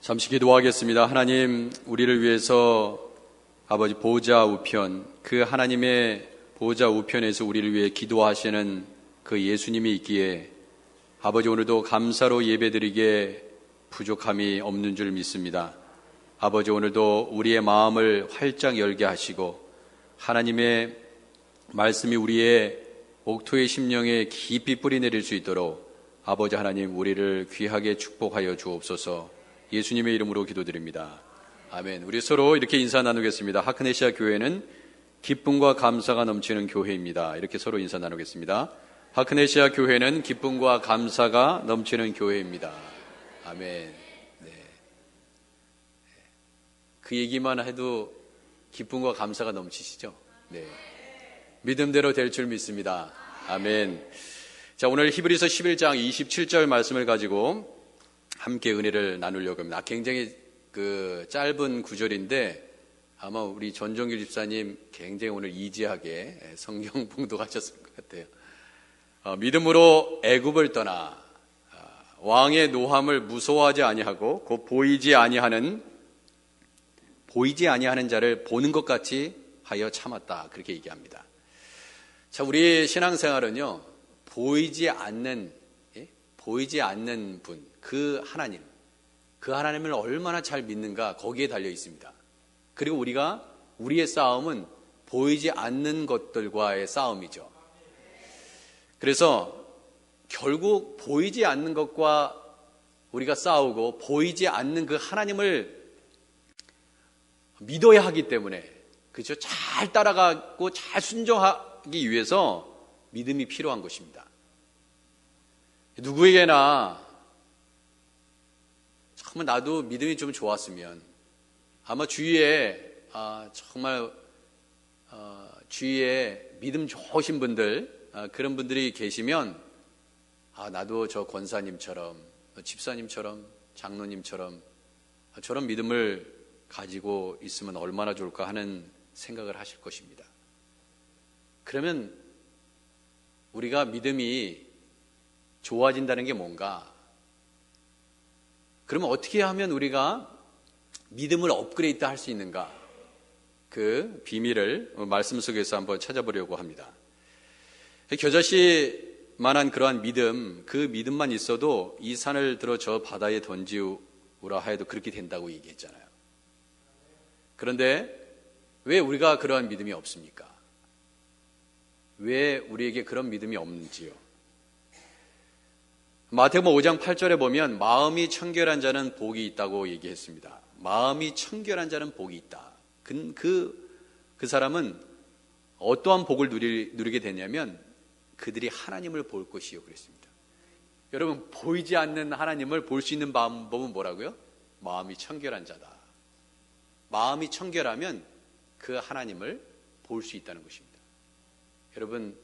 잠시 기도하겠습니다. 하나님, 우리를 위해서 아버지 보좌 우편, 그 하나님의 보좌 우편에서 우리를 위해 기도하시는 그 예수님이 있기에 아버지, 오늘도 감사로 예배드리기에 부족함이 없는 줄 믿습니다. 아버지, 오늘도 우리의 마음을 활짝 열게 하시고 하나님의 말씀이 우리의 옥토의 심령에 깊이 뿌리내릴 수 있도록 아버지 하나님, 우리를 귀하게 축복하여 주옵소서. 예수님의 이름으로 기도드립니다. 아멘. 우리 서로 이렇게 인사 나누겠습니다. 하크네시아 교회는 기쁨과 감사가 넘치는 교회입니다. 이렇게 서로 인사 나누겠습니다. 하크네시아 교회는 기쁨과 감사가 넘치는 교회입니다. 아멘. 네. 그 얘기만 해도 기쁨과 감사가 넘치시죠? 네. 믿음대로 될 줄 믿습니다. 아멘. 자, 오늘 히브리서 11장 27절 말씀을 가지고 함께 은혜를 나누려고 합니다. 굉장히 짧은 구절인데 아마 우리 전종길 집사님 굉장히 오늘 이지하게 성경 봉독하셨을 것 같아요. 믿음으로 애굽을 떠나 왕의 노함을 무서워하지 아니하고 곧 보이지 아니하는 자를 보는 것 같이 하여 참았다. 그렇게 얘기합니다. 자, 우리 신앙생활은요, 보이지 않는 분, 그 하나님을 얼마나 잘 믿는가, 거기에 달려 있습니다. 그리고 우리의 싸움은 보이지 않는 것들과의 싸움이죠. 그래서 결국 보이지 않는 것과 우리가 싸우고 보이지 않는 그 하나님을 믿어야 하기 때문에, 그렇죠? 잘 따라가고 잘 순종하기 위해서 믿음이 필요한 것입니다. 누구에게나 정말 나도 믿음이 좀 좋았으면, 아마 주위에 믿음 좋으신 분들, 그런 분들이 계시면 나도 저 권사님처럼, 집사님처럼, 장로님처럼 저런 믿음을 가지고 있으면 얼마나 좋을까 하는 생각을 하실 것입니다. 그러면 우리가 믿음이 좋아진다는 게 뭔가? 그러면 어떻게 하면 우리가 믿음을 업그레이드 할 수 있는가? 그 비밀을 말씀 속에서 한번 찾아보려고 합니다. 겨자씨만한 그러한 믿음, 그 믿음만 있어도 이 산을 들어 저 바다에 던지우라 하여도 그렇게 된다고 얘기했잖아요. 그런데 왜 우리가 그러한 믿음이 없습니까? 왜 우리에게 그런 믿음이 없는지요? 마태복음 5장 8절에 보면 마음이 청결한 자는 복이 있다고 얘기했습니다. 마음이 청결한 자는 복이 있다. 그 사람은 어떠한 복을 누리게 되냐면 그들이 하나님을 볼 것이요 그랬습니다. 여러분, 보이지 않는 하나님을 볼 수 있는 방법은 뭐라고요? 마음이 청결한 자다. 마음이 청결하면 그 하나님을 볼 수 있다는 것입니다. 여러분,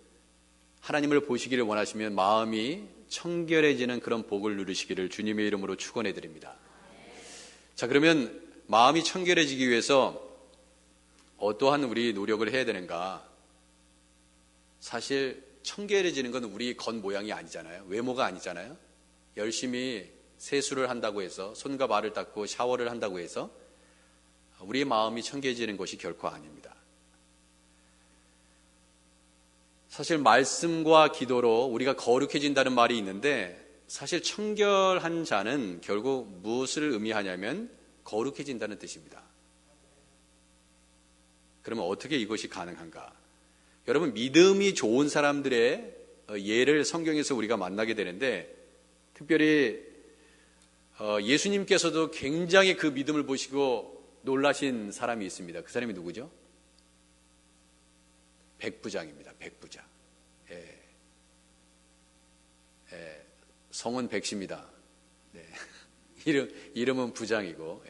하나님을 보시기를 원하시면 마음이 청결해지는 그런 복을 누리시기를 주님의 이름으로 축원해 드립니다. 자, 그러면 마음이 청결해지기 위해서 어떠한 우리 노력을 해야 되는가? 사실 청결해지는 건 우리 겉모양이 아니잖아요. 외모가 아니잖아요. 열심히 세수를 한다고 해서, 손과 발을 닦고 샤워를 한다고 해서 우리의 마음이 청결해지는 것이 결코 아닙니다. 사실 말씀과 기도로 우리가 거룩해진다는 말이 있는데, 사실 청결한 자는 결국 무엇을 의미하냐면 거룩해진다는 뜻입니다. 그러면 어떻게 이것이 가능한가? 여러분, 믿음이 좋은 사람들의 예를 성경에서 우리가 만나게 되는데, 특별히 예수님께서도 굉장히 그 믿음을 보시고 놀라신 사람이 있습니다. 그 사람이 누구죠? 백부장입니다. 백부장. 성은 백시입니다. 네. 이름은 부장이고.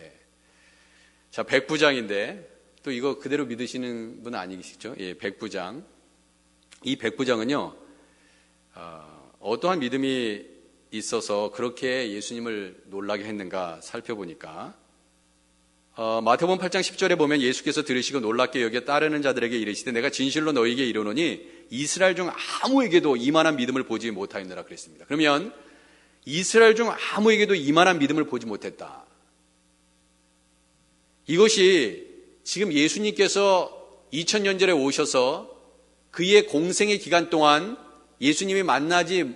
자, 백부장인데 또 이거 그대로 믿으시는 분은 아니시죠? 백부장. 이 백부장은요, 어떠한 믿음이 있어서 그렇게 예수님을 놀라게 했는가 살펴보니까, 마태복음 8장 10절에 보면 예수께서 들으시고 놀랍게 여겨 따르는 자들에게 이르시되 내가 진실로 너희에게 이르노니 이스라엘 중 아무에게도 이만한 믿음을 보지 못하였느라 그랬습니다. 그러면 이스라엘 중 아무에게도 이만한 믿음을 보지 못했다. 이것이 지금 예수님께서 2000년 전에 오셔서 그의 공생의 기간 동안 예수님이 만나지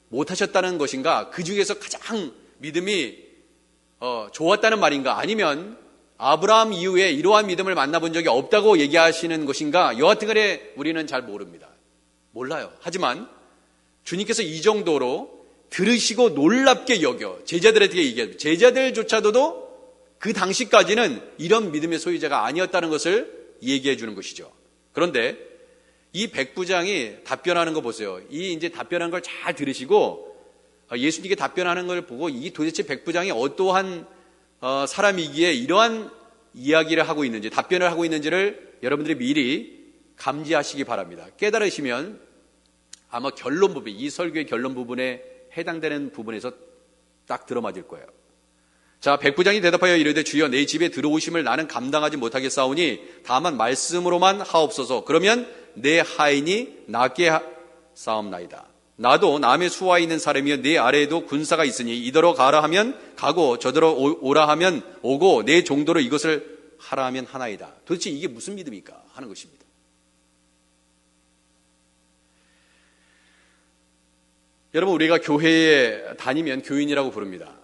못하셨다는 것인가? 그 중에서 가장 믿음이 좋았다는 말인가? 아니면 아브라함 이후에 이러한 믿음을 만나본 적이 없다고 얘기하시는 것인가? 여하튼 간에 우리는 잘 모릅니다. 몰라요. 하지만 주님께서 이 정도로 들으시고 놀랍게 여겨 제자들에게 얘기해요. 제자들조차도 그 당시까지는 이런 믿음의 소유자가 아니었다는 것을 얘기해 주는 것이죠. 그런데 이 백부장이 답변하는 거 보세요. 이 이제 답변한 걸 잘 들으시고 예수님께 답변하는 걸 보고 이 도대체 백부장이 어떠한 사람이기에 이러한 이야기를 하고 있는지, 답변을 하고 있는지를 여러분들이 미리 감지하시기 바랍니다. 깨달으시면 아마 결론 부분, 이 설교의 결론 부분에 해당되는 부분에서 딱 들어맞을 거예요. 자, 백부장이 대답하여 이르되 주여 내 집에 들어오심을 나는 감당하지 못하겠사오니 다만 말씀으로만 하옵소서. 그러면 내 하인이 낫게 싸움나이다. 나도 남의 수하에 있는 사람이여 내 아래에도 군사가 있으니 이더러 가라 하면 가고 저더러 오라 하면 오고 내 종도로 이것을 하라 하면 하나이다. 도대체 이게 무슨 믿음입니까? 하는 것입니다. 여러분, 우리가 교회에 다니면 교인이라고 부릅니다.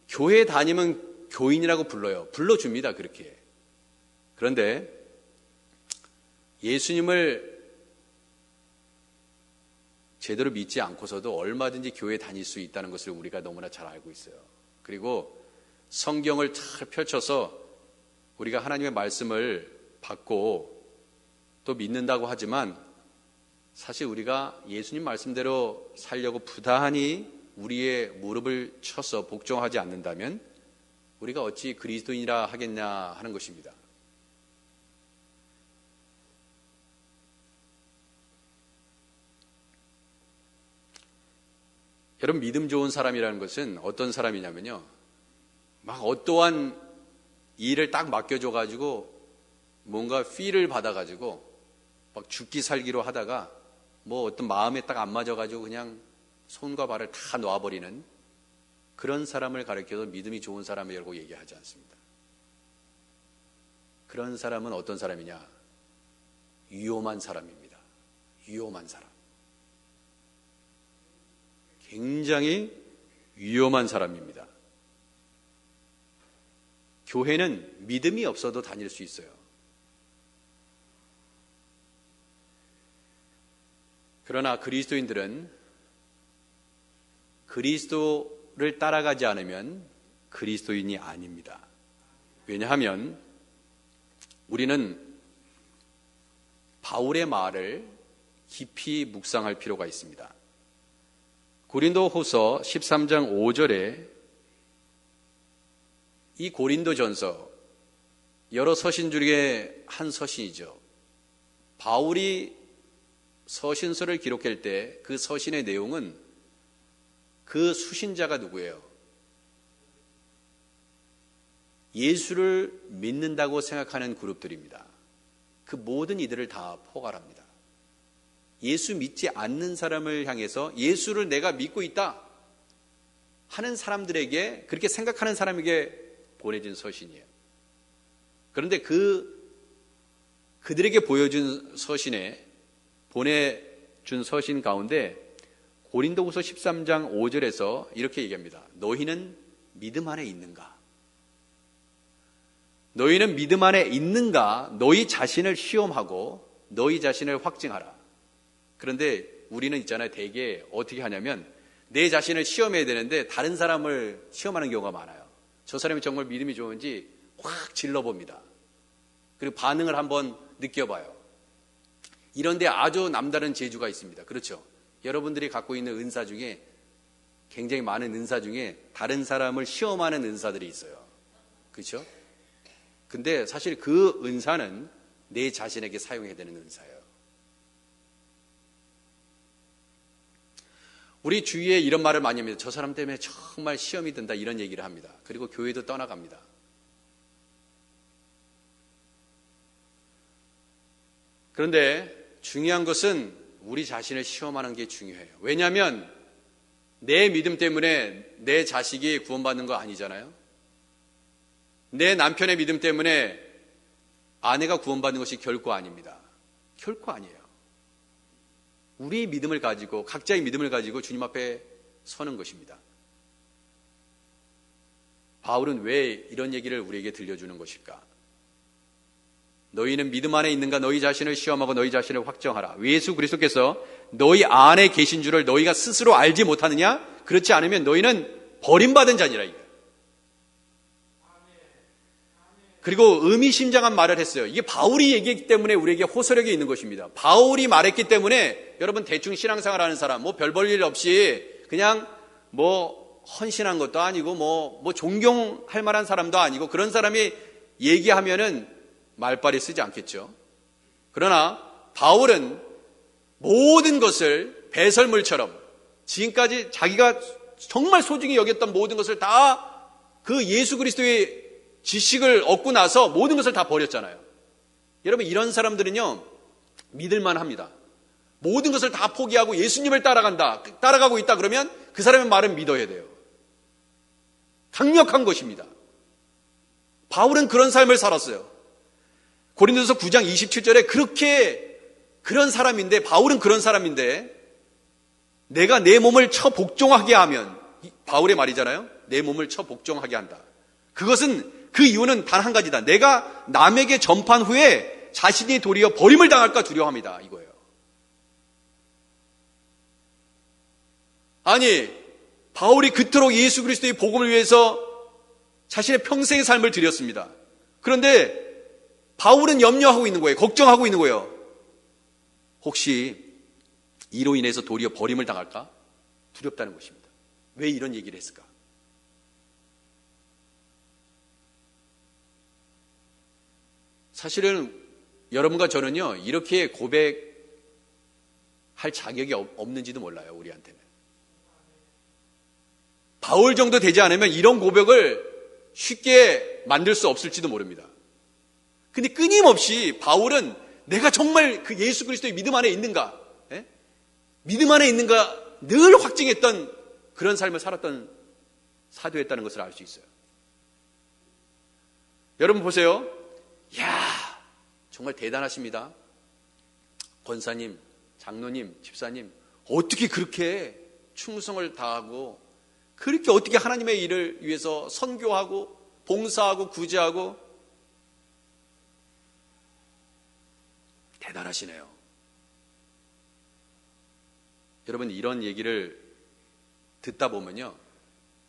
교회에 다니면 교인이라고 불러요. 불러줍니다. 그렇게. 그런데 예수님을 제대로 믿지 않고서도 얼마든지 교회에 다닐 수 있다는 것을 우리가 너무나 잘 알고 있어요. 그리고 성경을 잘 펼쳐서 우리가 하나님의 말씀을 받고 또 믿는다고 하지만 사실 우리가 예수님 말씀대로 살려고 부단히 우리의 무릎을 쳐서 복종하지 않는다면 우리가 어찌 그리스도인이라 하겠냐 하는 것입니다. 여러분, 믿음 좋은 사람이라는 것은 어떤 사람이냐면요, 막 어떠한 일을 딱 맡겨줘가지고 뭔가 피를 받아가지고 막 죽기 살기로 하다가 뭐 어떤 마음에 딱 안 맞아가지고 그냥 손과 발을 다 놓아버리는 그런 사람을 가리켜서 믿음이 좋은 사람이라고 얘기하지 않습니다. 그런 사람은 어떤 사람이냐? 위험한 사람입니다. 위험한 사람. 굉장히 위험한 사람입니다. 교회는 믿음이 없어도 다닐 수 있어요. 그러나 그리스도인들은 그리스도를 따라가지 않으면 그리스도인이 아닙니다. 왜냐하면 우리는 바울의 말을 깊이 묵상할 필요가 있습니다. 고린도후서 13장 5절에 이 고린도전서 여러 서신 중에 한 서신이죠. 바울이 서신서를 기록할 때 그 서신의 내용은 그 수신자가 누구예요? 예수를 믿는다고 생각하는 그룹들입니다. 그 모든 이들을 다 포괄합니다. 예수 믿지 않는 사람을 향해서 예수를 내가 믿고 있다 하는 사람들에게, 그렇게 생각하는 사람에게 보내준 서신이에요. 그런데 그들에게 보여준 서신에 보내준 서신 가운데 고린도후서 13장 5절에서 이렇게 얘기합니다. 너희는 믿음 안에 있는가? 너희는 믿음 안에 있는가? 너희 자신을 시험하고 너희 자신을 확증하라. 그런데 우리는 있잖아요. 되게 어떻게 하냐면 내 자신을 시험해야 되는데 다른 사람을 시험하는 경우가 많아요. 저 사람이 정말 믿음이 좋은지 확 질러봅니다. 그리고 반응을 한번 느껴봐요. 이런데 아주 남다른 재주가 있습니다. 그렇죠? 여러분들이 갖고 있는 은사 중에, 굉장히 많은 은사 중에 다른 사람을 시험하는 은사들이 있어요. 그렇죠? 근데 사실 그 은사는 내 자신에게 사용해야 되는 은사예요. 우리 주위에 이런 말을 많이 합니다. 저 사람 때문에 정말 시험이 든다, 이런 얘기를 합니다. 그리고 교회도 떠나갑니다. 그런데 중요한 것은 우리 자신을 시험하는 게 중요해요. 왜냐하면 내 믿음 때문에 내 자식이 구원받는 거 아니잖아요. 내 남편의 믿음 때문에 아내가 구원받는 것이 결코 아닙니다. 결코 아니에요. 우리의 믿음을 가지고, 각자의 믿음을 가지고 주님 앞에 서는 것입니다. 바울은 왜 이런 얘기를 우리에게 들려주는 것일까? 너희는 믿음 안에 있는가? 너희 자신을 시험하고 너희 자신을 확정하라. 예수 그리스도께서 너희 안에 계신 줄을 너희가 스스로 알지 못하느냐? 그렇지 않으면 너희는 버림받은 자니라. 그리고 의미심장한 말을 했어요. 이게 바울이 얘기했기 때문에 우리에게 호소력이 있는 것입니다. 바울이 말했기 때문에 여러분 대충 신앙생활하는 사람, 별 볼 일 없이 그냥 헌신한 것도 아니고 존경할 만한 사람도 아니고 그런 사람이 얘기하면은 말빨이 쓰지 않겠죠. 그러나 바울은 모든 것을 배설물처럼 지금까지 자기가 정말 소중히 여겼던 모든 것을 다 그 예수 그리스도의 지식을 얻고 나서 모든 것을 다 버렸잖아요. 여러분 이런 사람들은요 믿을만 합니다. 모든 것을 다 포기하고 예수님을 따라가고 있다 그러면 그 사람의 말은 믿어야 돼요. 강력한 것입니다. 바울은 그런 삶을 살았어요. 고린도서 9장 27절에 그런 사람인데, 바울은 그런 사람인데 내가 내 몸을 처 복종하게 하면, 바울의 말이잖아요. 내 몸을 처 복종하게 한다. 그 이유는 단 한 가지다. 내가 남에게 전파한 후에 자신이 도리어 버림을 당할까 두려워합니다. 이거예요. 아니, 바울이 그토록 예수 그리스도의 복음을 위해서 자신의 평생의 삶을 드렸습니다. 그런데 바울은 염려하고 있는 거예요. 걱정하고 있는 거예요. 혹시 이로 인해서 도리어 버림을 당할까? 두렵다는 것입니다. 왜 이런 얘기를 했을까? 사실은 여러분과 저는요 이렇게 고백할 자격이 없는지도 몰라요. 우리한테는 바울 정도 되지 않으면 이런 고백을 쉽게 만들 수 없을지도 모릅니다. 근데 끊임없이 바울은 내가 정말 그 예수 그리스도의 믿음 안에 있는가, 믿음 안에 있는가 늘 확증했던 그런 삶을 살았던 사도였다는 것을 알 수 있어요. 여러분 보세요. 이야, 정말 대단하십니다. 권사님, 장로님, 집사님, 어떻게 그렇게 충성을 다하고 그렇게 어떻게 하나님의 일을 위해서 선교하고 봉사하고 구제하고 대단하시네요. 여러분 이런 얘기를 듣다 보면요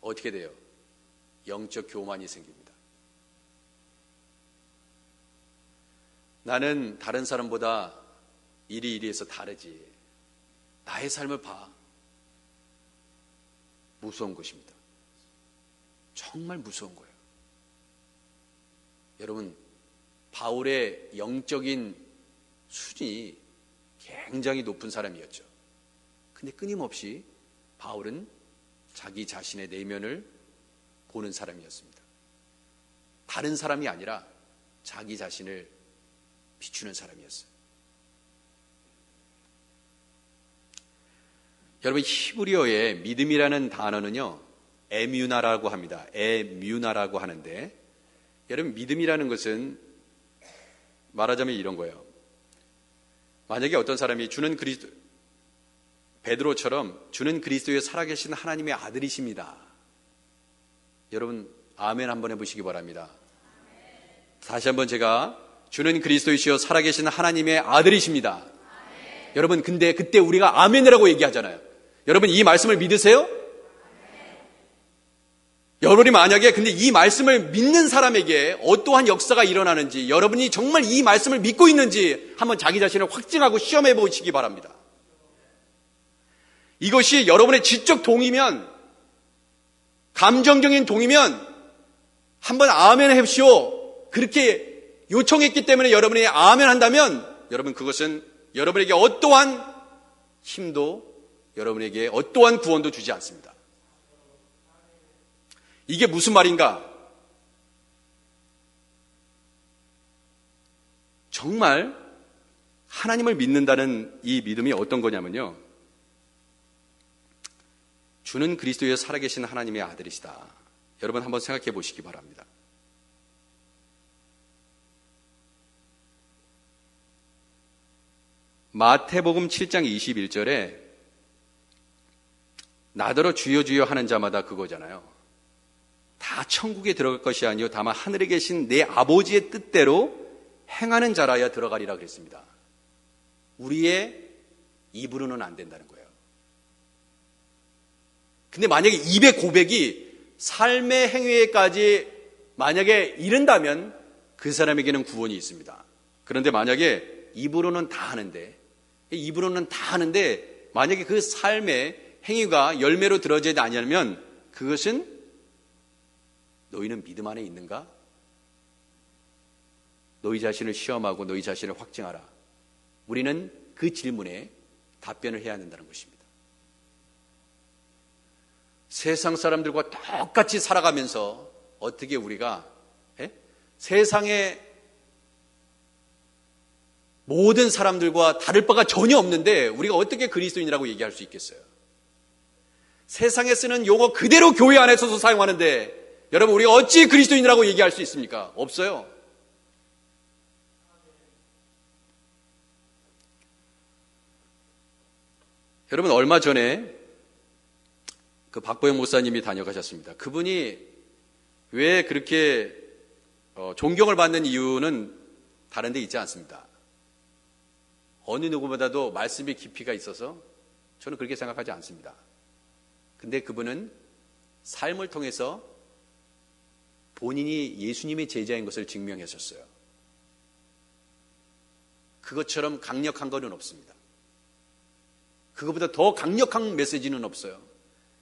어떻게 돼요? 영적 교만이 생깁니다. 나는 다른 사람보다 이리이리해서 다르지. 나의 삶을 봐. 무서운 것입니다. 정말 무서운 거예요. 여러분, 바울의 영적인 수준이 굉장히 높은 사람이었죠. 근데 끊임없이 바울은 자기 자신의 내면을 보는 사람이었습니다. 다른 사람이 아니라 자기 자신을 비추는 사람이었어요. 여러분 히브리어의 믿음이라는 단어는요 에뮤나라고 합니다. 에뮤나라고 하는데 여러분 믿음이라는 것은 말하자면 이런 거예요. 만약에 어떤 사람이 베드로처럼 주는 그리스도의 살아계신 하나님의 아들이십니다. 여러분 아멘 한번 해보시기 바랍니다. 다시 한번 제가 주는 그리스도이시여 살아계신 하나님의 아들이십니다. 여러분 근데 그때 우리가 아멘이라고 얘기하잖아요. 여러분 이 말씀을 믿으세요? 여러분이 만약에 근데 이 말씀을 믿는 사람에게 어떠한 역사가 일어나는지, 여러분이 정말 이 말씀을 믿고 있는지 한번 자기 자신을 확증하고 시험해 보시기 바랍니다. 이것이 여러분의 지적 동의면, 감정적인 동의면 한번 아멘 해보시오. 그렇게 요청했기 때문에 여러분이 아멘 한다면 여러분 그것은 여러분에게 어떠한 힘도 여러분에게 어떠한 구원도 주지 않습니다. 이게 무슨 말인가? 정말 하나님을 믿는다는 이 믿음이 어떤 거냐면요. 주는 그리스도의 살아계신 하나님의 아들이시다. 여러분 한번 생각해 보시기 바랍니다. 마태복음 7장 21절에 나더러 주여 주여 하는 자마다 그거잖아요. 다 천국에 들어갈 것이 아니요 다만 하늘에 계신 내 아버지의 뜻대로 행하는 자라야 들어가리라 그랬습니다. 우리의 입으로는 안 된다는 거예요. 근데 만약에 입의 고백이 삶의 행위에까지 만약에 이른다면 그 사람에게는 구원이 있습니다. 그런데 만약에 입으로는 다 하는데 만약에 그 삶의 행위가 열매로 들어지지 않으면 그것은 너희는 믿음 안에 있는가? 너희 자신을 시험하고 너희 자신을 확증하라. 우리는 그 질문에 답변을 해야 한다는 것입니다. 세상 사람들과 똑같이 살아가면서 어떻게 우리가 세상의 모든 사람들과 다를 바가 전혀 없는데 우리가 어떻게 그리스도인이라고 얘기할 수 있겠어요? 세상에 쓰는 용어 그대로 교회 안에서도 사용하는데 여러분 우리가 어찌 그리스도인이라고 얘기할 수 있습니까? 없어요. 여러분 얼마 전에 그 박보영 목사님이 다녀가셨습니다. 그분이 왜 그렇게 존경을 받는 이유는 다른 데 있지 않습니다. 어느 누구보다도 말씀의 깊이가 있어서 저는 그렇게 생각하지 않습니다. 근데 그분은 삶을 통해서 본인이 예수님의 제자인 것을 증명하셨어요. 그것처럼 강력한 것은 없습니다. 그것보다 더 강력한 메시지는 없어요.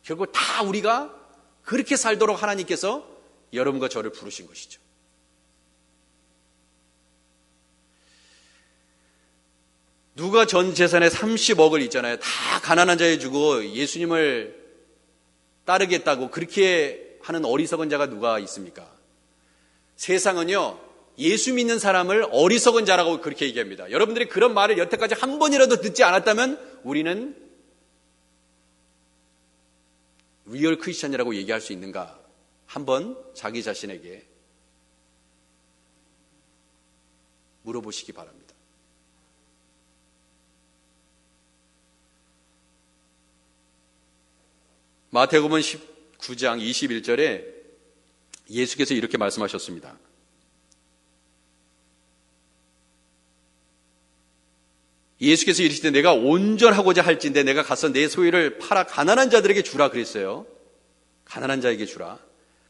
결국 다 우리가 그렇게 살도록 하나님께서 여러분과 저를 부르신 것이죠. 누가 전 재산의 30억을 있잖아요. 다 가난한 자에 주고 예수님을 따르겠다고 그렇게 하는 어리석은 자가 누가 있습니까? 세상은요, 예수 믿는 사람을 어리석은 자라고 그렇게 얘기합니다. 여러분들이 그런 말을 여태까지 한 번이라도 듣지 않았다면 우리는 리얼 크리스천이라고 얘기할 수 있는가? 한번 자기 자신에게 물어보시기 바랍니다. 마태복음 19장 21절에 예수께서 이렇게 말씀하셨습니다. 예수께서 이르시되 내가 온전하고자 할진대 내가 가서 내 소유를 팔아 가난한 자들에게 주라 그랬어요. 가난한 자에게 주라.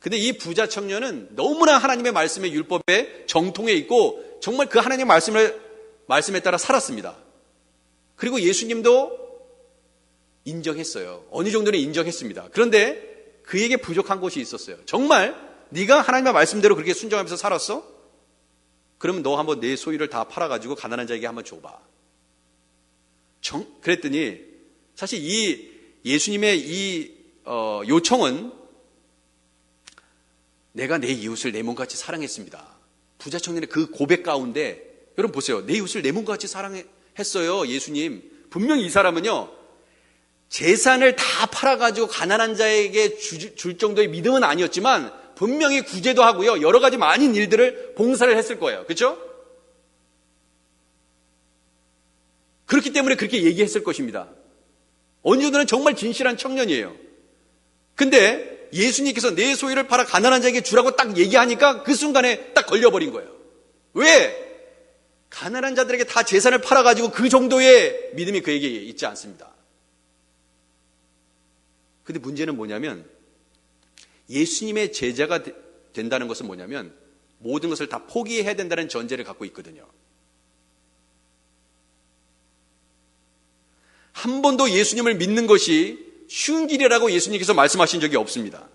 근데 이 부자 청년은 너무나 하나님의 말씀의 율법에 정통해 있고 정말 그 하나님의 말씀에 따라 살았습니다. 그리고 예수님도 인정했어요. 어느 정도는 인정했습니다. 그런데 그에게 부족한 것이 있었어요. 정말 네가 하나님의 말씀대로 그렇게 순종하면서 살았어? 그러면 너 한번 내 소유를 다 팔아가지고 가난한 자에게 한번 줘봐. 그랬더니 사실 이 예수님의 이 요청은 내가 내 이웃을 내 몸같이 사랑했습니다. 부자 청년의 그 고백 가운데 여러분 보세요. 내 이웃을 내 몸같이 사랑했어요. 예수님. 분명히 이 사람은요. 재산을 다 팔아가지고 가난한 자에게 줄 정도의 믿음은 아니었지만 분명히 구제도 하고요. 여러 가지 많은 일들을 봉사를 했을 거예요. 그렇죠? 그렇기 때문에 그렇게 얘기했을 것입니다. 어느 정도는 정말 진실한 청년이에요. 근데 예수님께서 내 소유를 팔아 가난한 자에게 주라고 딱 얘기하니까 그 순간에 딱 걸려버린 거예요. 왜? 가난한 자들에게 다 재산을 팔아가지고 그 정도의 믿음이 그에게 있지 않습니다. 근데 문제는 뭐냐면 예수님의 제자가 된다는 것은 뭐냐면 모든 것을 다 포기해야 된다는 전제를 갖고 있거든요. 한 번도 예수님을 믿는 것이 쉬운 길이라고 예수님께서 말씀하신 적이 없습니다.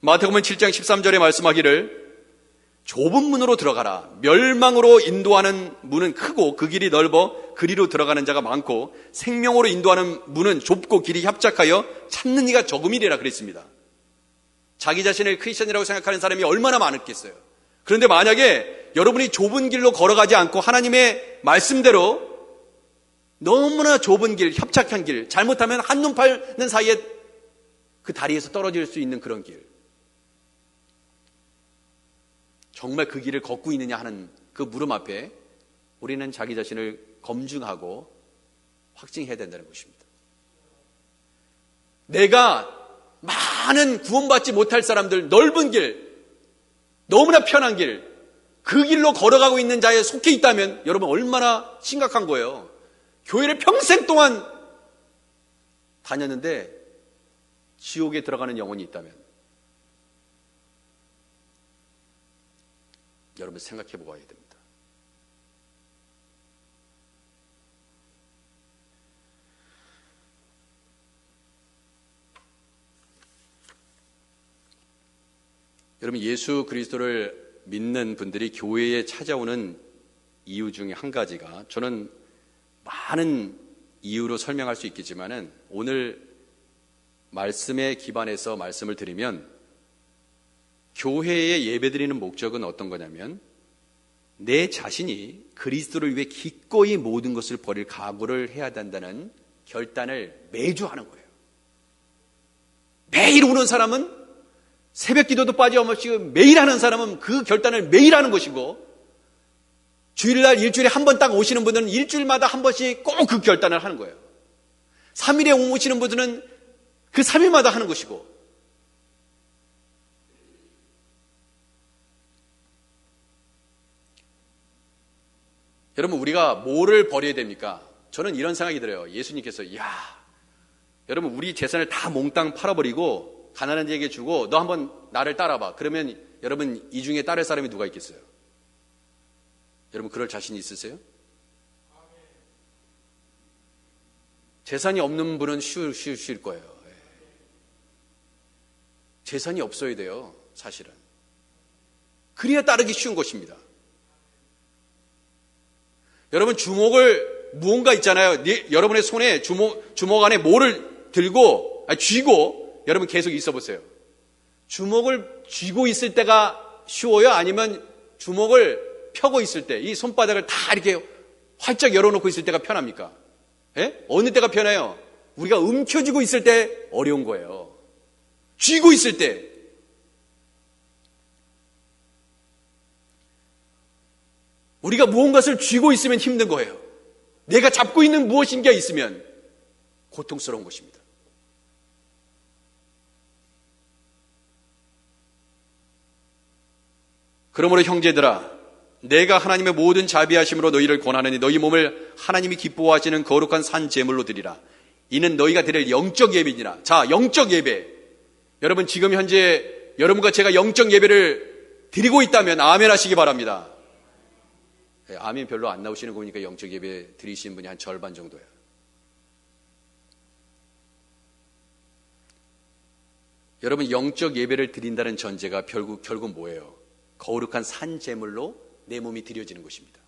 마태복음 7장 13절에 말씀하기를 좁은 문으로 들어가라. 멸망으로 인도하는 문은 크고 그 길이 넓어 그리로 들어가는 자가 많고 생명으로 인도하는 문은 좁고 길이 협착하여 찾는 이가 적음이라 그랬습니다. 자기 자신을 크리스천이라고 생각하는 사람이 얼마나 많았겠어요. 그런데 만약에 여러분이 좁은 길로 걸어가지 않고 하나님의 말씀대로 너무나 좁은 길, 협착한 길, 잘못하면 한눈 파는 사이에 그 다리에서 떨어질 수 있는 그런 길, 정말 그 길을 걷고 있느냐 하는 그 물음 앞에 우리는 자기 자신을 검증하고 확증해야 된다는 것입니다. 내가 많은 구원받지 못할 사람들, 넓은 길, 너무나 편한 길, 그 길로 걸어가고 있는 자에 속해 있다면 여러분 얼마나 심각한 거예요. 교회를 평생 동안 다녔는데 지옥에 들어가는 영혼이 있다면 여러분 생각해 보아야 됩니다. 여러분 예수 그리스도를 믿는 분들이 교회에 찾아오는 이유 중에 한 가지가, 저는 많은 이유로 설명할 수 있겠지만은 오늘 말씀에 기반해서 말씀을 드리면, 교회에 예배드리는 목적은 어떤 거냐면 내 자신이 그리스도를 위해 기꺼이 모든 것을 버릴 각오를 해야 된다는 결단을 매주 하는 거예요. 매일 오는 사람은, 새벽 기도도 빠짐없이 매일 하는 사람은 그 결단을 매일 하는 것이고, 주일날 일주일에 한 번 딱 오시는 분들은 일주일마다 한 번씩 꼭 그 결단을 하는 거예요. 3일에 오시는 분들은 그 3일마다 하는 것이고, 여러분 우리가 뭐를 버려야 됩니까? 저는 이런 생각이 들어요. 예수님께서 여러분 우리 재산을 다 몽땅 팔아버리고 가난한 자에게 주고 너 한번 나를 따라봐. 그러면 여러분 이 중에 따를 사람이 누가 있겠어요? 여러분 그럴 자신 있으세요? 재산이 없는 분은 쉬울 거예요. 재산이 없어야 돼요, 사실은. 그래야 따르기 쉬운 것입니다. 여러분 주먹을, 무언가 있잖아요. 여러분의 손에 주먹 안에 뭐를 들고 쥐고 여러분 계속 있어 보세요. 주먹을 쥐고 있을 때가 쉬워요? 아니면 주먹을 펴고 있을 때, 이 손바닥을 다 이렇게 활짝 열어놓고 있을 때가 편합니까? 예? 어느 때가 편해요? 우리가 움켜쥐고 있을 때 어려운 거예요. 쥐고 있을 때. 우리가 무언가를 쥐고 있으면 힘든 거예요. 내가 잡고 있는 무엇인가 있으면 고통스러운 것입니다. 그러므로 형제들아, 내가 하나님의 모든 자비하심으로 너희를 권하느니 너희 몸을 하나님이 기뻐하시는 거룩한 산 제물로 드리라. 이는 너희가 드릴 영적 예배니라. 자, 영적 예배. 여러분 지금 현재 여러분과 제가 영적 예배를 드리고 있다면 아멘 하시기 바랍니다. 아멘 별로 안 나오시는 거 보니까 영적 예배 드리시는 분이 한 절반 정도예요. 여러분 영적 예배를 드린다는 전제가 결국 뭐예요? 거룩한 산 제물로 내 몸이 드려지는 것입니다.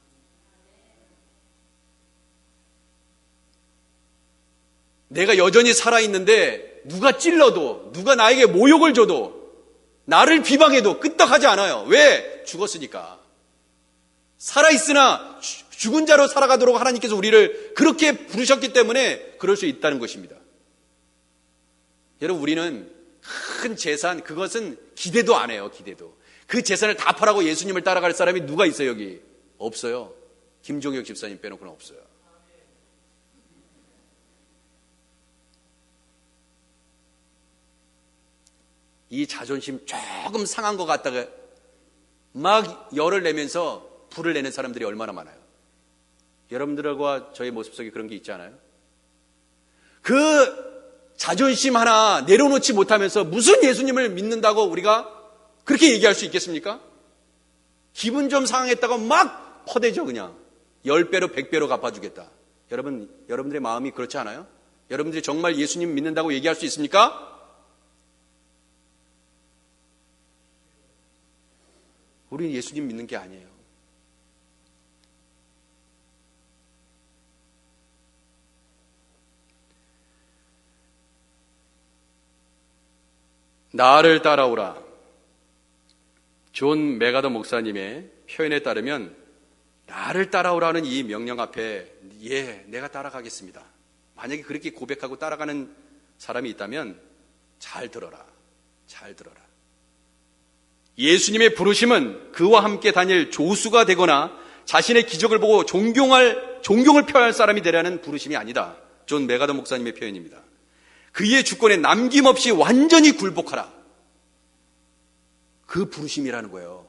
내가 여전히 살아있는데 누가 찔러도, 누가 나에게 모욕을 줘도, 나를 비방해도 끄떡하지 않아요. 왜? 죽었으니까. 살아있으나 죽은 자로 살아가도록 하나님께서 우리를 그렇게 부르셨기 때문에 그럴 수 있다는 것입니다. 여러분 우리는 큰 재산, 그것은 기대도 안 해요. 기대도. 그 재산을 다 팔아고 예수님을 따라갈 사람이 누가 있어요? 여기 없어요. 김종혁 집사님 빼놓고는 없어요. 이 자존심 조금 상한 것 같다가 막 열을 내면서 불을 내는 사람들이 얼마나 많아요. 여러분들과 저의 모습 속에 그런 게 있지 않아요? 그 자존심 하나 내려놓지 못하면서 무슨 예수님을 믿는다고 우리가 그렇게 얘기할 수 있겠습니까? 기분 좀 상했다고 막 퍼대죠. 그냥 10배로 100배로 갚아주겠다. 여러분들의 마음이 그렇지 않아요? 여러분들이 정말 예수님 믿는다고 얘기할 수 있습니까? 우리는 예수님 믿는 게 아니에요. 나를 따라오라. 존 메가더 목사님의 표현에 따르면 나를 따라오라는 이 명령 앞에 내가 따라가겠습니다. 만약에 그렇게 고백하고 따라가는 사람이 있다면 잘 들어라. 잘 들어라. 예수님의 부르심은 그와 함께 다닐 조수가 되거나 자신의 기적을 보고 존경을 표할 사람이 되라는 부르심이 아니다. 존 메가더 목사님의 표현입니다. 그의 주권에 남김없이 완전히 굴복하라. 그 부르심이라는 거예요.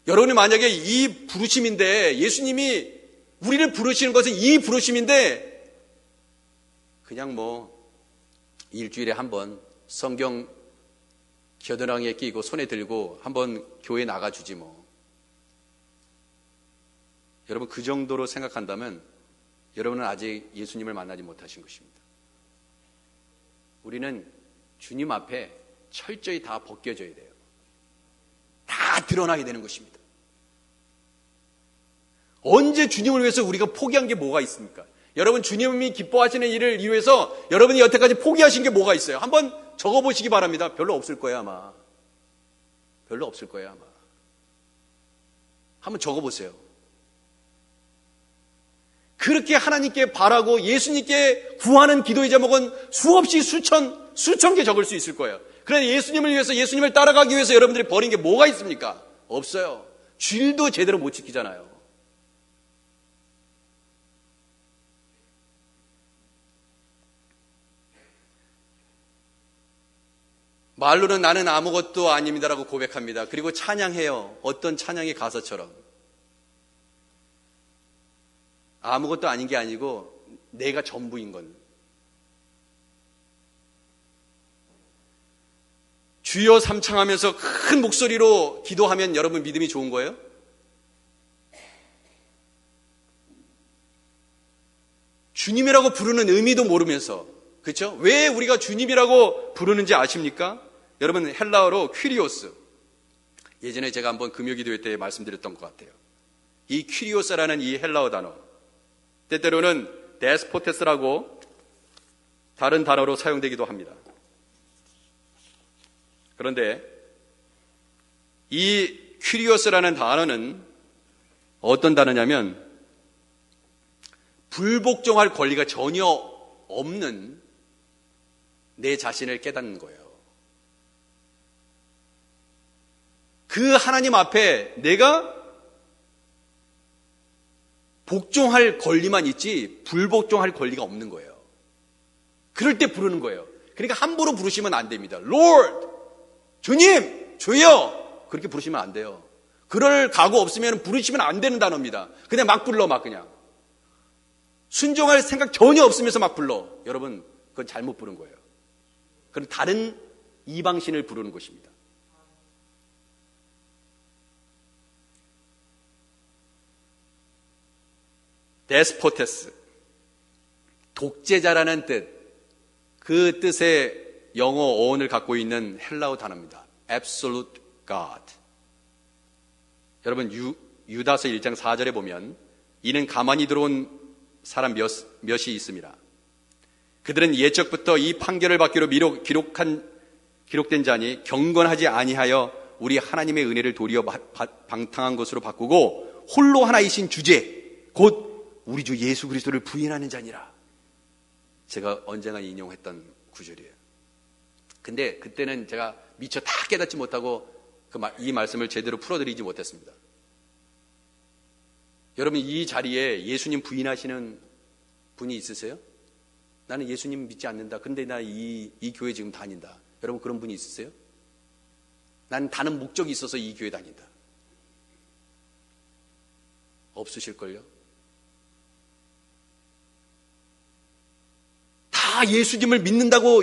여러분이 만약에 이 부르심인데, 예수님이 우리를 부르시는 것은 이 부르심인데, 그냥 일주일에 한 번 성경 겨드랑이에 끼고 손에 들고 한번 교회 나가주지 뭐. 여러분, 그 정도로 생각한다면 여러분은 아직 예수님을 만나지 못하신 것입니다. 우리는 주님 앞에 철저히 다 벗겨져야 돼요. 다 드러나야 되는 것입니다. 언제 주님을 위해서 우리가 포기한 게 뭐가 있습니까? 여러분, 주님이 기뻐하시는 일을 위해서 여러분이 여태까지 포기하신 게 뭐가 있어요? 한번 적어보시기 바랍니다. 별로 없을 거예요, 아마. 별로 없을 거예요, 아마. 한번 적어보세요. 그렇게 하나님께 바라고 예수님께 구하는 기도의 제목은 수없이 수천 개 적을 수 있을 거예요. 그런데 예수님을 위해서, 예수님을 따라가기 위해서 여러분들이 버린 게 뭐가 있습니까? 없어요. 주일도 제대로 못 지키잖아요. 말로는 나는 아무것도 아닙니다라고 고백합니다. 그리고 찬양해요. 어떤 찬양의 가사처럼. 아무것도 아닌 게 아니고 내가 전부인 건. 주여 삼창하면서 큰 목소리로 기도하면 여러분 믿음이 좋은 거예요? 주님이라고 부르는 의미도 모르면서, 그렇죠? 왜 우리가 주님이라고 부르는지 아십니까? 여러분, 헬라어로 퀴리오스. 예전에 제가 한번 금요기도회 때 말씀드렸던 것 같아요. 이 퀴리오스라는 이 헬라어 단어, 때때로는 데스포테스라고 다른 단어로 사용되기도 합니다. 그런데 이 퀴리오스라는 단어는 어떤 단어냐면 불복종할 권리가 전혀 없는 내 자신을 깨닫는 거예요. 그 하나님 앞에 내가 복종할 권리만 있지 불복종할 권리가 없는 거예요. 그럴 때 부르는 거예요. 그러니까 함부로 부르시면 안 됩니다. Lord, 주님, 주여, 그렇게 부르시면 안 돼요. 그럴 각오 없으면 부르시면 안 되는 단어입니다. 그냥 막 불러, 막 그냥. 순종할 생각 전혀 없으면서 막 불러. 여러분, 그건 잘못 부른 거예요. 그건 다른 이방신을 부르는 것입니다. 데스포테스, 독재자라는 뜻, 그 뜻의 영어 어원을 갖고 있는 헬라어 단어입니다. Absolute God. 여러분, 유다서 1장 4절에 보면 이는 가만히 들어온 사람 몇이 있습니다. 그들은 예적부터 이 판결을 받기로 기록된 자니 경건하지 아니하여 우리 하나님의 은혜를 도리어 방탕한 것으로 바꾸고 홀로 하나이신 주제, 곧 우리 주 예수 그리스도를 부인하는 자니라. 제가 언젠가 인용했던 구절이에요. 근데 그때는 제가 미처 다 깨닫지 못하고 이 말씀을 제대로 풀어드리지 못했습니다. 여러분, 이 자리에 예수님 부인하시는 분이 있으세요? 나는 예수님 믿지 않는다. 근데 나 이 교회 지금 다닌다. 여러분, 그런 분이 있으세요? 난 다른 목적이 있어서 이 교회 다닌다. 없으실걸요? 다 예수님을 믿는다고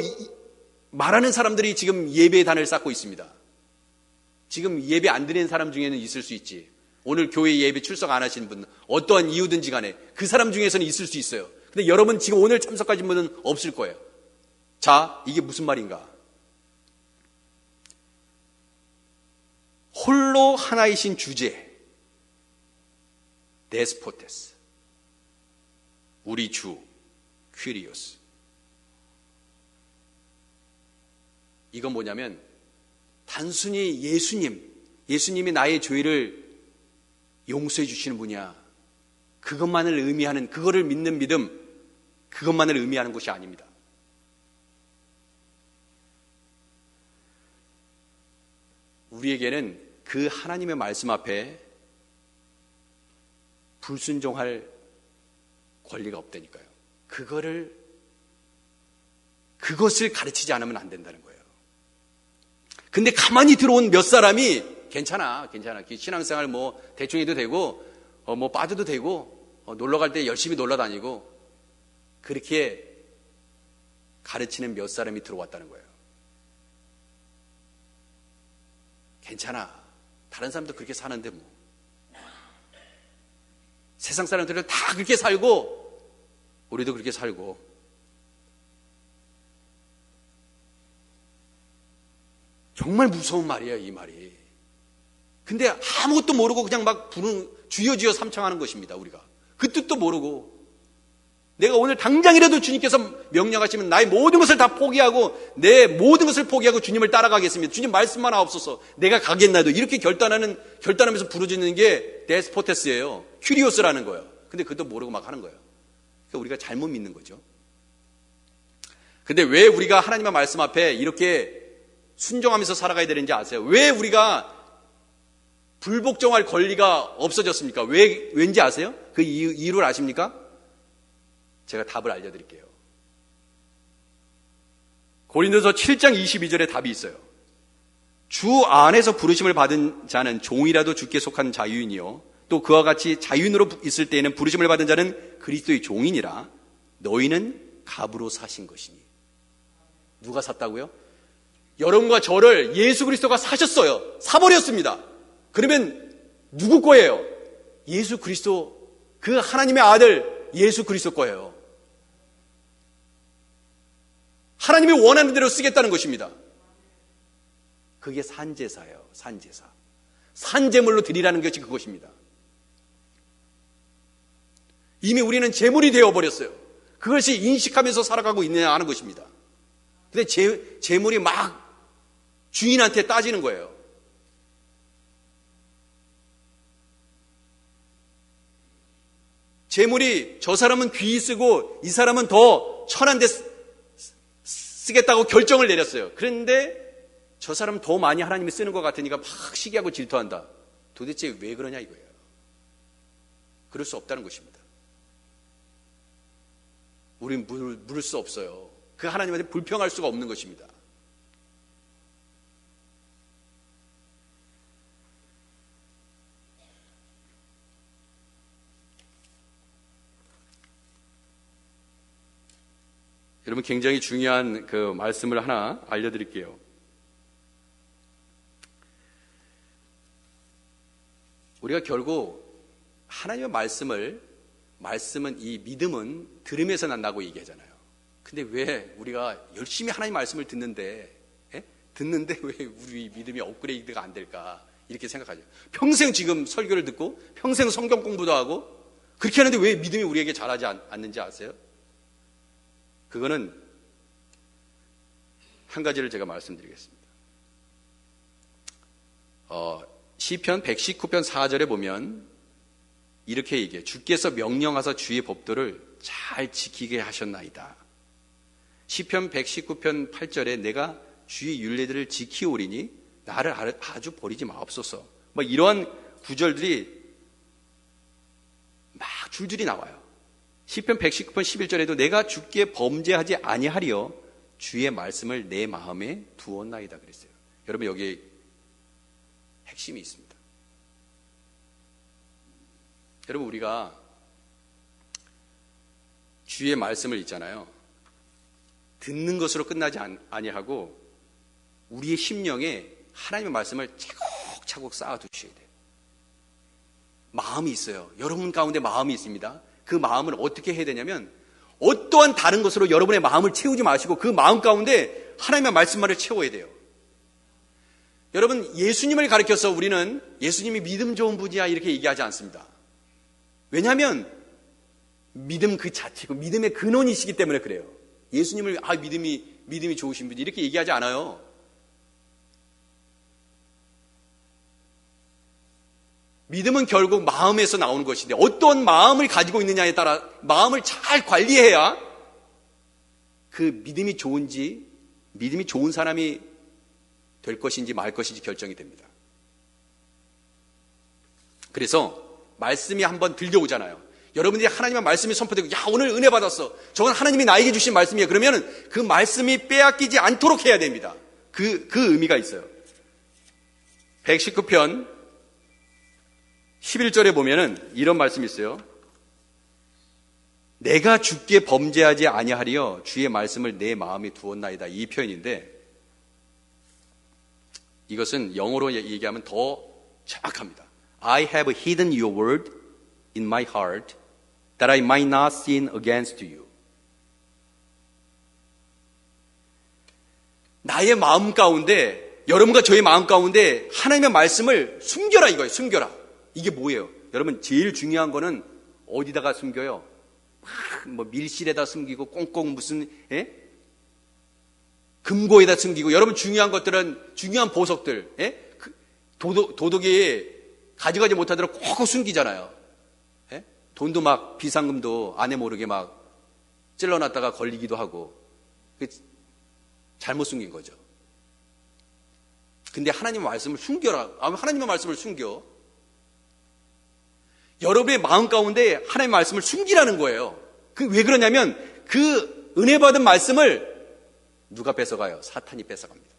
말하는 사람들이 지금 예배의 단을 쌓고 있습니다. 지금 예배 안 드리는 사람 중에는 있을 수 있지. 오늘 교회 예배 출석 안 하시는 분, 어떠한 이유든지 간에 그 사람 중에서는 있을 수 있어요. 근데 여러분 지금 오늘 참석하신 분은 없을 거예요. 자, 이게 무슨 말인가? 홀로 하나이신 주제, 데스포테스, 우리 주, 퀴리오스. 이건 뭐냐면 단순히 예수님이 나의 죄를 용서해 주시는 분이야. 그것만을 의미하는, 그거를 믿는 믿음, 그것만을 의미하는 것이 아닙니다. 우리에게는 그 하나님의 말씀 앞에 불순종할 권리가 없다니까요. 그것을 가르치지 않으면 안 된다는 거예요. 근데 가만히 들어온 몇 사람이 괜찮아. 신앙생활 뭐 대충 해도 되고, 뭐 빠져도 되고, 놀러 갈 때 열심히 놀러 다니고, 그렇게 가르치는 몇 사람이 들어왔다는 거예요. 괜찮아. 다른 사람도 그렇게 사는데 뭐. 세상 사람들은 다 그렇게 살고, 우리도 그렇게 살고. 정말 무서운 말이에요, 이 말이. 근데 아무것도 모르고 그냥 막 주여 삼창하는 것입니다, 우리가. 그 뜻도 모르고. 내가 오늘 당장이라도 주님께서 명령하시면 나의 모든 것을 다 포기하고, 내 모든 것을 포기하고 주님을 따라가겠습니다. 주님 말씀만 하옵소서. 내가 가겠나도. 이렇게 결단하면서 부르짖는 게 데스포테스예요. 큐리오스라는 거예요. 근데 그것도 모르고 막 하는 거예요. 그러니까 우리가 잘못 믿는 거죠. 근데 왜 우리가 하나님의 말씀 앞에 이렇게 순종하면서 살아가야 되는지 아세요? 왜 우리가 불복종할 권리가 없어졌습니까? 왠지 아세요? 그 이유를 아십니까? 제가 답을 알려드릴게요. 고린도서 7장 22절에 답이 있어요. 주 안에서 부르심을 받은 자는 종이라도 주께 속한 자유인이요, 또 그와 같이 자유인으로 있을 때에는 부르심을 받은 자는 그리스도의 종이니라. 너희는 값으로 사신 것이니. 누가 샀다고요? 여러분과 저를 예수 그리스도가 사셨어요. 사버렸습니다. 그러면 누구 거예요? 예수 그리스도, 그 하나님의 아들 예수 그리스도 거예요. 하나님이 원하는 대로 쓰겠다는 것입니다. 그게 산제사예요. 산제사. 산제물로 드리라는 것이 그것입니다. 이미 우리는 제물이 되어버렸어요. 그것이 인식하면서 살아가고 있느냐 하는 것입니다. 근데 제물이 막 주인한테 따지는 거예요. 재물이 저 사람은 귀히 쓰고 이 사람은 더 천한 데 쓰겠다고 결정을 내렸어요. 그런데 저 사람은 더 많이 하나님이 쓰는 것 같으니까 막 시기하고 질투한다. 도대체 왜 그러냐 이거예요. 그럴 수 없다는 것입니다. 우린 물을 수 없어요. 그 하나님한테 불평할 수가 없는 것입니다. 여러분, 굉장히 중요한 그 말씀을 하나 알려드릴게요. 우리가 결국 하나님의 말씀은 이 믿음은 들음에서 난다고 얘기하잖아요. 근데 왜 우리가 열심히 하나님 말씀을 듣는데 왜 우리 믿음이 업그레이드가 안 될까 이렇게 생각하죠. 평생 지금 설교를 듣고 평생 성경 공부도 하고 그렇게 하는데 왜 믿음이 우리에게 자라지 않는지 아세요? 그거는 한 가지를 제가 말씀드리겠습니다. 시편 119편 4절에 보면 이렇게 얘기해요. 주께서 명령하사 주의 법도를 잘 지키게 하셨나이다. 시편 119편 8절에 내가 주의 율례들을 지키오리니 나를 아주 버리지 마옵소서. 뭐 이러한 구절들이 막 줄줄이 나와요. 시편 119편 11절에도 내가 주께 범죄하지 아니하리여 주의 말씀을 내 마음에 두었나이다 그랬어요. 여러분, 여기에 핵심이 있습니다. 여러분, 우리가 주의 말씀을 읽잖아요. 듣는 것으로 끝나지 아니하고 우리의 심령에 하나님의 말씀을 차곡차곡 쌓아두셔야 돼요. 마음이 있어요. 여러분 가운데 마음이 있습니다. 그 마음을 어떻게 해야 되냐면 어떠한 다른 것으로 여러분의 마음을 채우지 마시고 그 마음 가운데 하나님의 말씀만을 채워야 돼요. 여러분, 예수님을 가리켜서 우리는 예수님이 믿음 좋은 분이야 이렇게 얘기하지 않습니다. 왜냐하면 믿음 그 자체고 믿음의 근원이시기 때문에 그래요. 예수님을 믿음이 좋으신 분이 이렇게 얘기하지 않아요. 믿음은 결국 마음에서 나오는 것인데 어떤 마음을 가지고 있느냐에 따라 마음을 잘 관리해야 그 믿음이 좋은 사람이 될 것인지 말 것인지 결정이 됩니다. 그래서 말씀이 한번 들려오잖아요. 여러분들이 하나님의 말씀이 선포되고, 야, 오늘 은혜 받았어. 저건 하나님이 나에게 주신 말씀이에요. 그러면 그 말씀이 빼앗기지 않도록 해야 됩니다. 그 의미가 있어요. 119편 11절에 보면은 이런 말씀이 있어요. 내가 주께 범죄하지 아니하리여 주의 말씀을 내 마음에 두었나이다. 이 표현인데, 이것은 영어로 얘기하면 더 정확합니다. I have hidden your word in my heart that I might not sin against you. 나의 마음 가운데, 여러분과 저의 마음 가운데 하나님의 말씀을 숨겨라 이거예요. 숨겨라. 이게 뭐예요? 여러분, 제일 중요한 거는 어디다가 숨겨요? 뭐 밀실에다 숨기고 꽁꽁 무슨 금고에다 숨기고, 여러분 중요한 것들은, 중요한 보석들, 도둑이 가져가지 못하도록 꼭 숨기잖아요. 돈도 막 비상금도 아내 모르게 막 찔러놨다가 걸리기도 하고, 잘못 숨긴 거죠. 근데 하나님의 말씀을 숨겨라. 하나님의 말씀을 숨겨. 여러분의 마음 가운데 하나님의 말씀을 숨기라는 거예요. 왜 그러냐면 그 은혜 받은 말씀을 누가 뺏어가요? 사탄이 뺏어갑니다.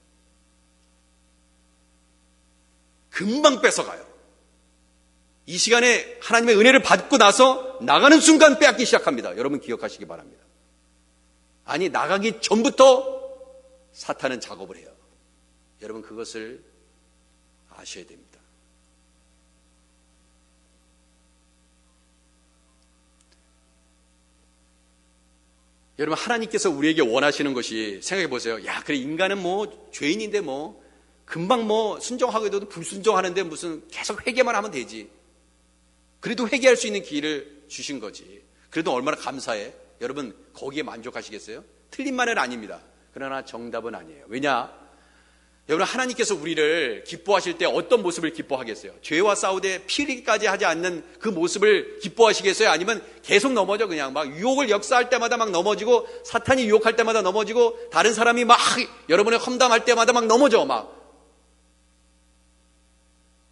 금방 뺏어가요. 이 시간에 하나님의 은혜를 받고 나서 나가는 순간 빼앗기 시작합니다. 여러분 기억하시기 바랍니다. 아니, 나가기 전부터 사탄은 작업을 해요. 여러분 그것을 아셔야 됩니다. 여러분, 하나님께서 우리에게 원하시는 것이, 생각해 보세요. 야, 그래, 인간은 뭐 죄인인데 뭐 금방 뭐 순종하고 해도 불순종하는데 무슨 계속 회개만 하면 되지. 그래도 회개할 수 있는 기회를 주신 거지. 그래도 얼마나 감사해. 여러분 거기에 만족하시겠어요? 틀린 말은 아닙니다. 그러나 정답은 아니에요. 왜냐? 여러분, 하나님께서 우리를 기뻐하실 때 어떤 모습을 기뻐하겠어요? 죄와 싸우되 피 흘리기까지 하지 않는 그 모습을 기뻐하시겠어요? 아니면 계속 넘어져, 그냥 막 유혹을 역사할 때마다 막 넘어지고, 사탄이 유혹할 때마다 넘어지고, 다른 사람이 막 여러분의 험담할 때마다 막 넘어져, 막.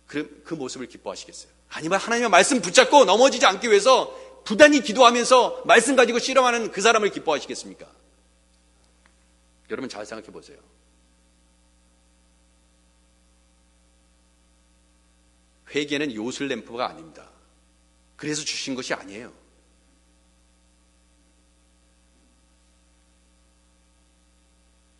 그 모습을 기뻐하시겠어요? 아니면 하나님의 말씀 붙잡고 넘어지지 않기 위해서 부단히 기도하면서 말씀 가지고 실험하는 그 사람을 기뻐하시겠습니까? 여러분 잘 생각해 보세요. 회개는 요술램프가 아닙니다. 그래서 주신 것이 아니에요.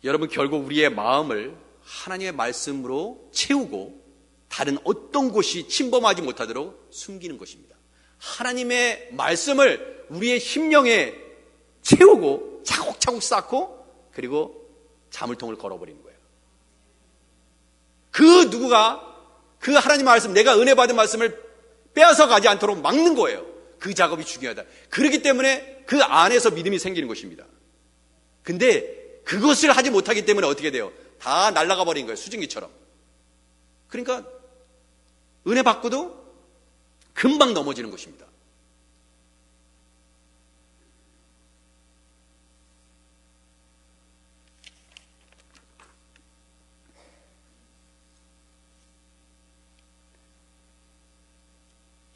여러분, 결국 우리의 마음을 하나님의 말씀으로 채우고 다른 어떤 곳이 침범하지 못하도록 숨기는 것입니다. 하나님의 말씀을 우리의 심령에 채우고 차곡차곡 쌓고, 그리고 자물통을 걸어버리는 거예요. 그 누구가 그 하나님의 말씀, 내가 은혜 받은 말씀을 빼앗아 가지 않도록 막는 거예요. 그 작업이 중요하다. 그렇기 때문에 그 안에서 믿음이 생기는 것입니다. 근데 그것을 하지 못하기 때문에 어떻게 돼요? 다 날아가 버린 거예요. 수증기처럼. 그러니까 은혜 받고도 금방 넘어지는 것입니다.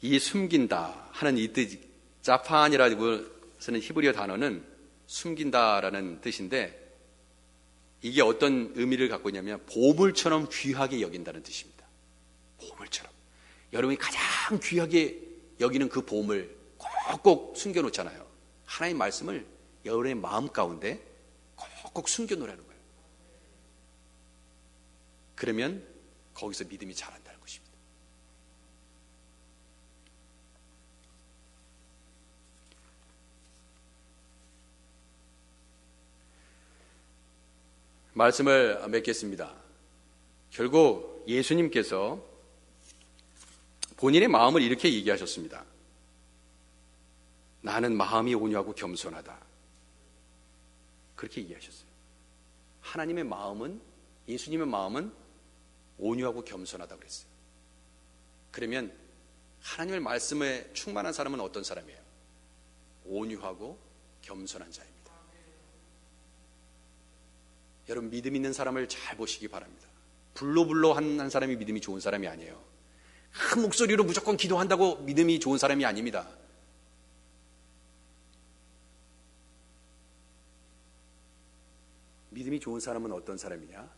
이 숨긴다 하는 이 뜻, 자판이라고 쓰는 히브리어 단어는 숨긴다라는 뜻인데, 이게 어떤 의미를 갖고 있냐면 보물처럼 귀하게 여긴다는 뜻입니다. 보물처럼. 여러분이 가장 귀하게 여기는 그 보물 꼭꼭 숨겨놓잖아요. 하나님의 말씀을 여러분의 마음 가운데 꼭꼭 숨겨놓으라는 거예요. 그러면 거기서 믿음이 자란다는 것입니다. 말씀을 맺겠습니다. 결국 예수님께서 본인의 마음을 이렇게 얘기하셨습니다. 나는 마음이 온유하고 겸손하다. 그렇게 얘기하셨어요. 하나님의 마음은, 예수님의 마음은 온유하고 겸손하다고 그랬어요. 그러면 하나님의 말씀에 충만한 사람은 어떤 사람이에요? 온유하고 겸손한 자입니다. 여러분, 믿음 있는 사람을 잘 보시기 바랍니다. 불로불로 한 사람이 믿음이 좋은 사람이 아니에요. 큰 목소리로 무조건 기도한다고 믿음이 좋은 사람이 아닙니다. 믿음이 좋은 사람은 어떤 사람이냐?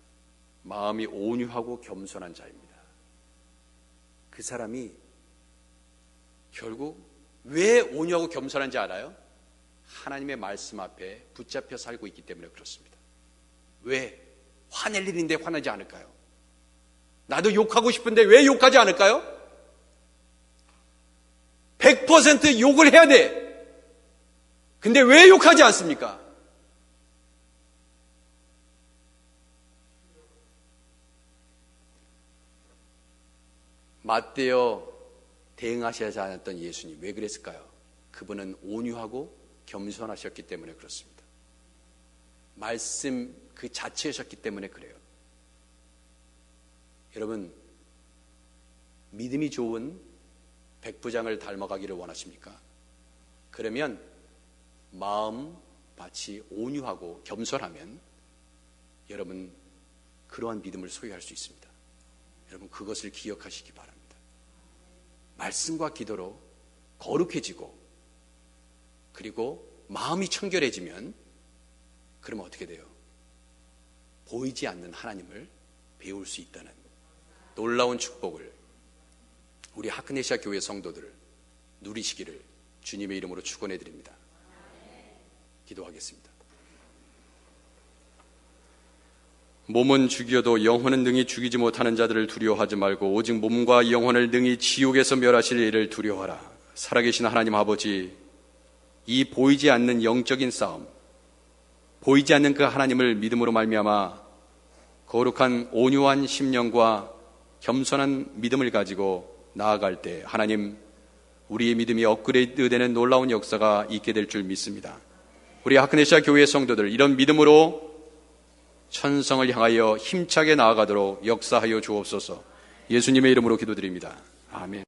마음이 온유하고 겸손한 자입니다. 그 사람이 결국 왜 온유하고 겸손한지 알아요? 하나님의 말씀 앞에 붙잡혀 살고 있기 때문에 그렇습니다. 왜? 화낼 일인데 화나지 않을까요? 나도 욕하고 싶은데 왜 욕하지 않을까요? 100% 욕을 해야 돼. 근데 왜 욕하지 않습니까? 맞대어 대응하셔야지 않았던 예수님, 왜 그랬을까요? 그분은 온유하고 겸손하셨기 때문에 그렇습니다. 말씀 그 자체이셨기 때문에 그래요. 여러분, 믿음이 좋은 백부장을 닮아가기를 원하십니까? 그러면 마음 밭이 온유하고 겸손하면 여러분 그러한 믿음을 소유할 수 있습니다. 여러분 그것을 기억하시기 바랍니다. 말씀과 기도로 거룩해지고 그리고 마음이 청결해지면 그러면 어떻게 돼요? 보이지 않는 하나님을 배울 수 있다는 놀라운 축복을 우리 하크네시아 교회 성도들 누리시기를 주님의 이름으로 축원해 드립니다. 기도하겠습니다. 몸은 죽여도 영혼은 능히 죽이지 못하는 자들을 두려워하지 말고 오직 몸과 영혼을 능히 지옥에서 멸하실 이를 두려워하라. 살아계신 하나님 아버지, 이 보이지 않는 영적인 싸움, 보이지 않는 그 하나님을 믿음으로 말미암아 거룩한 온유한 심령과 겸손한 믿음을 가지고 나아갈 때 하나님, 우리의 믿음이 업그레이드되는 놀라운 역사가 있게 될 줄 믿습니다. 우리 하크네시아 교회 성도들 이런 믿음으로 천성을 향하여 힘차게 나아가도록 역사하여 주옵소서. 예수님의 이름으로 기도드립니다. 아멘.